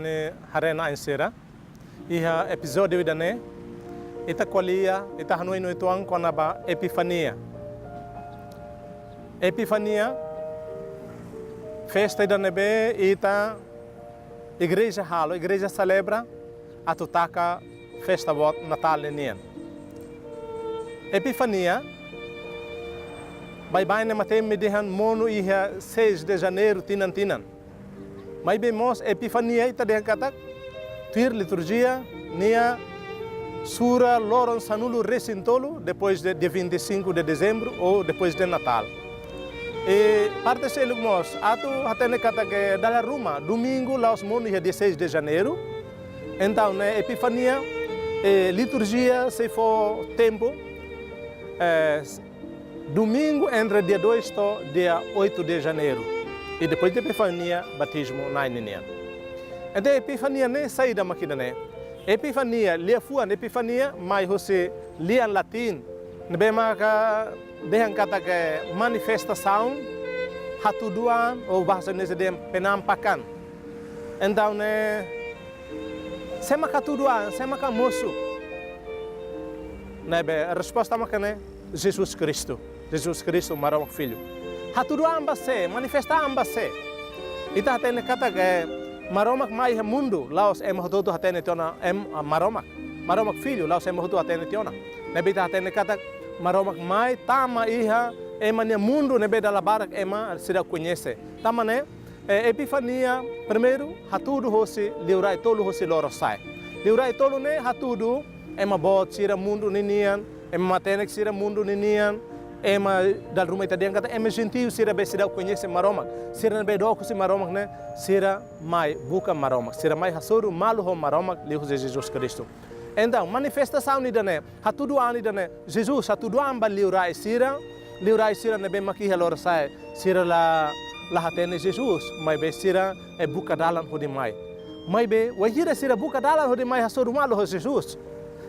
ne harena insera. Iha episódio idane. Ita qualia, ita hanoi no ituang kona ba Epifania. Epifania, festa idane be ita igreja halo, igreja celebra a tutaka festa bot Natal nenian. Epifania, vai ne matem medihan mono iha 6 de janeiro tinan. Mas bemos Epifania ita dehan katak tuir liturgia nia Sura Loron Sanulo Recintolo depois de 25 de dezembro ou depois de Natal. E parte se lugmos atu hatene kata que dala Roma domingo lá os monos dia 16 de janeiro. Então né Epifania liturgia se for tempo domingo entre dia 2 e dia 8 de janeiro. E depois de Epifania batismo na nenia. Então Epifania nem sai da máquina né. Epifania, lia fuan Epifania, mas você lia em latim, nebe maka dehan kata que manifestação, hatuduan ou bahasa Indonesia dem penampakan. Então né, sema hatuduan, sema moço. Nebe a resposta maka né, Jesus Cristo, marão filho. Hatuduan base, manifestar ambase. Ita hatene kata que maromak mai mundo laos hototo hatene tiona maromak filho laos hototo hatene tiona nebita hatene kata maromak mai tama iha emania mundo nebe dala barak ema sira conhece tama né Epifania primeiro hatudo hosi liurai tolo hosi lorosai liurai tolo né hatudo ema bot sira mundo ninian ema matenek sira mundo ninian ema dal rumah ita diang kata ema gentil sira be sira conhece maromak sira be do si maromak né sira mai buka maromak sira mai hasoru malu ho maromak lihu Jesus Cristo então manifestação ni dane hatudu ani dane Jesus hatudu amba liurai sira ne be maki halor sai sira la hatene Jesus mai be sira e buka dalan hodi mai be wahira sira buka dalan hodi mai hasoru malu ho Jesus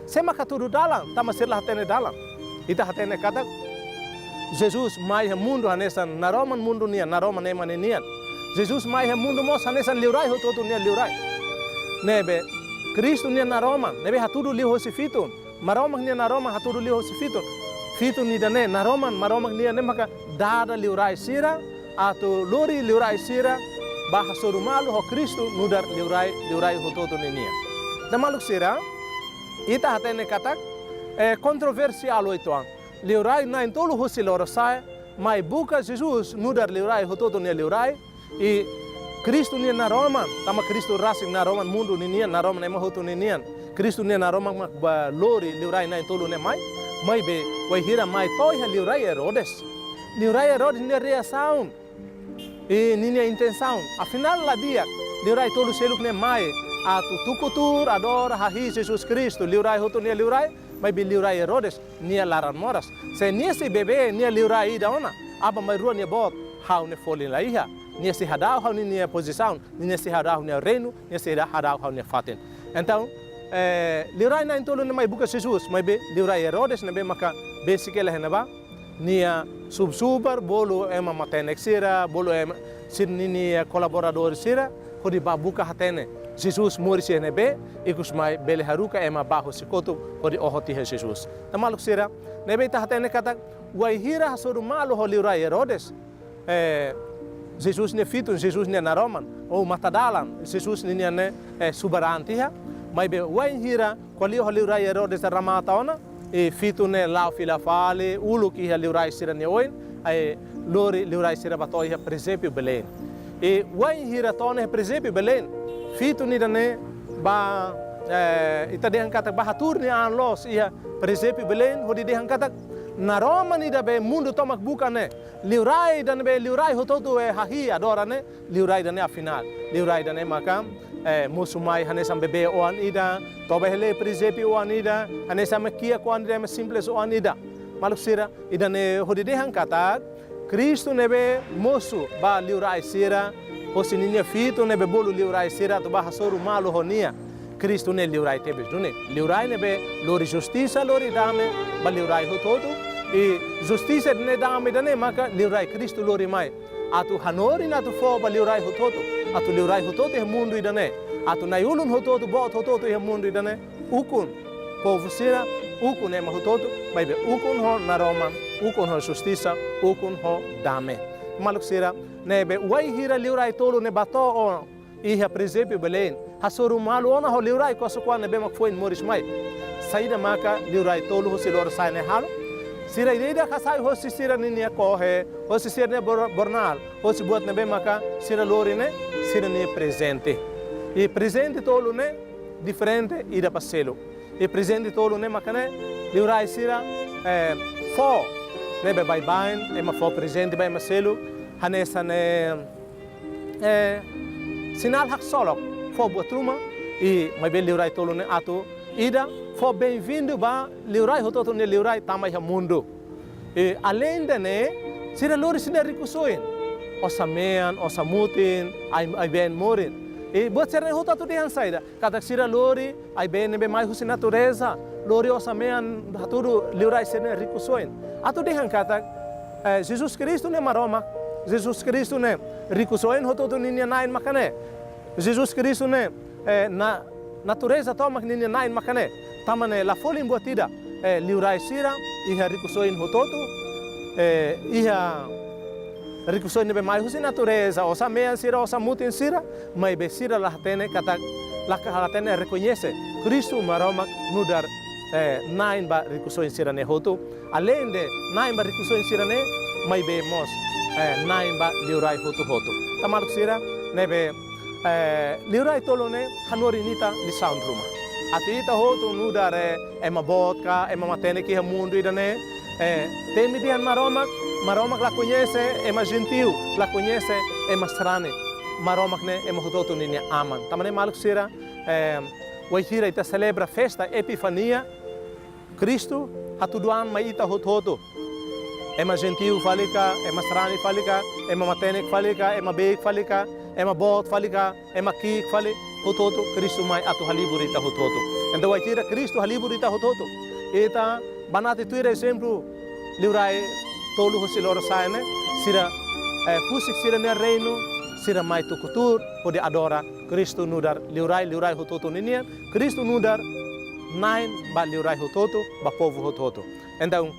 sema hatudu dalan tama sira hatene dalan ita hatene kata Jesus mai mundo hanesan naroman mundo nia naroman ema nian Jesus mai mundo mos hanesan liurai hototo nia liurai nebe Cristo nia naroman nebe hatudu li hosifitun maromak nia naroman hatudu li hosifitun fitun ni dane naroman maromak nia ne maka dada liurai sira atau lori liurai sira bah sorumalu ho Cristo nudar liurai hototo nia damaluk sira ita hatene katak kontroversial oitoan liurai na intolo hosi lorosai mai buka Jesus nudar liurai hototo nia liurai e Cristo nia na Roma tama Cristo rasing na Roma mundo nia na Roma ema hoto nia Cristo nia na Roma mak ba lori liurai na intolo ne mai be wai hira mai toiha liurai Herodes nia reação e nia intenção afinal la dia liurai tolo seluk ne mai atu tukutur adora hahi Jesus Cristo liurai hoto nia liurai mai bi liurai Herodes nia laran moras se nia si bebe nia liurai ida ona aba mai rua nia bot hau ne folin la iha nia si hadau hau nia posição nia si hadau nia reino nia si hadau hau nia faten então liurai na intolo ne mai buka Jesus mai be liurai Herodes ne be maka besikela henaba nia subsubar bolo ema matenek sira bolo ema sin nia colaborador sira hodi ba buka hatene Jesus mori se nebe ikus mai bele haruka ema baho sikoto hodi ohoti he Jesus tamaluk sira nebe ta hatene kata wai hira hasoru malu ho liurai Herodes Jesus ne fitun Jesus ne naroman ou matadalan Jesus ne ne subarantiha mai be wai hira quali ho liurai Herodes ramata ona e fitun ne lau filafale ulu ki ha liurai sira ne oin ai lori liurai sira batoi ha presepio Belém e wai hira tone presepio Belém fito ni dane ba ita dehan kata bahatur ni an los ia presepio Belém hodi dehan kata na Roma ni da be mundo tomak bukane liurai dan be liurai hototo hahi adora ne liurai dane afinal liurai dane maka musumai hanesam bebe oan ida tobe hele presepio oan ida hanesam kia ko an ida simples oan ida maluk sira idane hodi dehan kata Cristo nebe mosu ba liurai sira hosininya fito nebe bolu liurai sira to ba hasoru malu honia Cristo ne liurai tebe dune liurai nebe lori justiça lori dame ba liurai hototo e justiça ne dame dane maka liurai Cristo lori mai atu hanori na tu fo ba liurai hototo atu liurai hototo e mundo idane Atu na yulun hototo bot hototo iha mundo idane ukun povo sira ukun ema hototo baibe ukun ho naroman ukun ho justiça ukun ho dame maluk sira nebe wai hira liurai tolo ne bato o iha presépio Belém hasuru malu ona ho liurai ko sokwa nebe mak foi moris mai saída maka liurai tolo ho silor sai ne halo sira ideia kasai ho sira ninia corre ho sira ne bornal ho si buat nebe maka sira lori ne sira ne presente e presente tolo ne differente ida passelo e presente tolo ne makane liurai sira fo nebe vai bain e ma fo presente vai maselo hanesa ne sinal hak solok fo buatruma e mai bel liurai tolo ne ato ida fo bem-vindo ba liurai hototo ne liurai tamai mundo e além de ne sira lori sina rikusoin osamean osamutin ai ben morin e buat ser ne hototo de hansaida kata sira lori ai ben nebe mai husi natureza lori osamean haturu liurai sina rikusoin ato de hankata Jesus Cristo ne maroma Jesus Cristo ne rikusoin hototo ninia nain makane Jesus Cristo ne na natureza toma ninia nain makane tamane la folin buatida liurai sira iha rikusoin hototo iha rikusoin nebe mai husi natureza osa mean sira osa mutin sira mai be sira la tene kata la tene reconhece Cristo maroma nudar nain ba rikusoin sira ne hoto além de nain ba rikusoin sira ne mai be mos nain ba liurai hoto tamaluk sira nebe liurai tolo ne hanori nita li sound ruma atita hoto nudar ema botka ema matene que mundo idane temi dian maromak la conhece ema gentil la conhece ema strane maromak ne ema hoto ninia aman tamane maluk sira waitira ita celebra festa epifania Cristo hatuduan mai ita hoto ema gentil falika ema strane falika ema matene falika ema beik falika ema bot falika ema kik fali hototo Cristo mai atu haliburi ita hototo então vai tirar Cristo haliburi ita hototo eta banate tuira exemplo liurai tolo hosilor saine sira pusik sira ne reino sira mai tu kutur pode adora Cristo nudar liurai hototo ninia Cristo nudar nain ba liurai hototo ba povo hototo então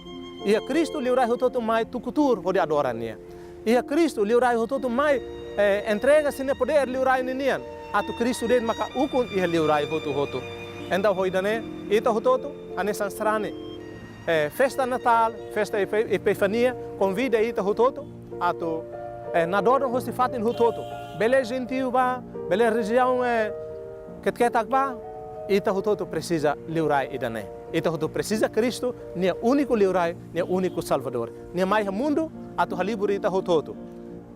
ia Cristo liurai hototo mai tu kutur pode adora nia ia Cristo liurai hototo mai entrega sine poder liurai ninia atu Cristo den maka ukun ia liurai hoto então hoidane ita hototo anesan strane festa Natal festa Epifania convida ita hototo atu nadoro hosti fatin hototo bele gentil ba bele região ketketak ba ita hototo precisa liurai idane ita hototo precisa Cristo nia único liurai nia único salvador nia mai mundo atu haliburi ita hototo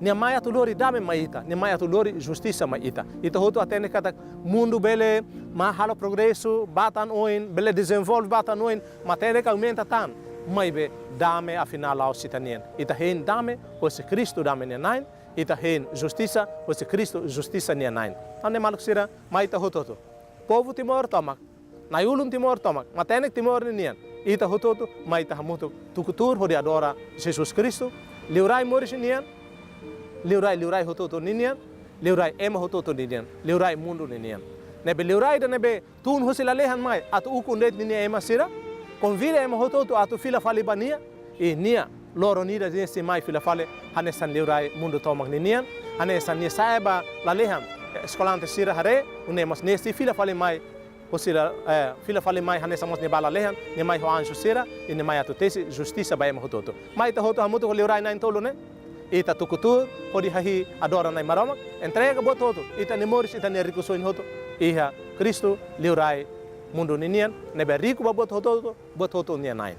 nia mai atu lori dame maita nia mai atu lori justiça maita ita hoto atene kata mundo bele ma halo progresso batan oin bele desenvolve batan oin matéria que aumenta tan mai be dame afinal ao citanien ita hen dame os Cristo dame nia nain ita hen justiça os Cristo justiça nia nain ane maluk sira mai ita hototo povo timor tomak na yulun timor tomak matéria timor nian ita hototo mai ita hamuto tukutur hodi adora Jesus Cristo liurai moris nian liurai hototo ninian liurai ema hototo ninian liurai mundo ninian nebe liurai da nebe tun hosila lehan mai atu ukun det ninia ema sira convida ema hototo atu fila fali bania e nia loro nida desse mai fila fale hanesan liurai mundo tomak ninian hanesan nia saiba la lehan escolante sira hare unemas nesse fila fale mai hosila fila fale mai hanesan mos ne bala lehan ne mai ho anjo sira e ne mai atu tesi justiça ba ema hototo mai ta hoto hamuto liurai nain tolo ne ita tukutur podi hahi adora nai maroma entrega bot hoto ita nemoris ita ne rico soin hoto iha Cristo liurai mundo ninian nebe rico bot hoto nia nain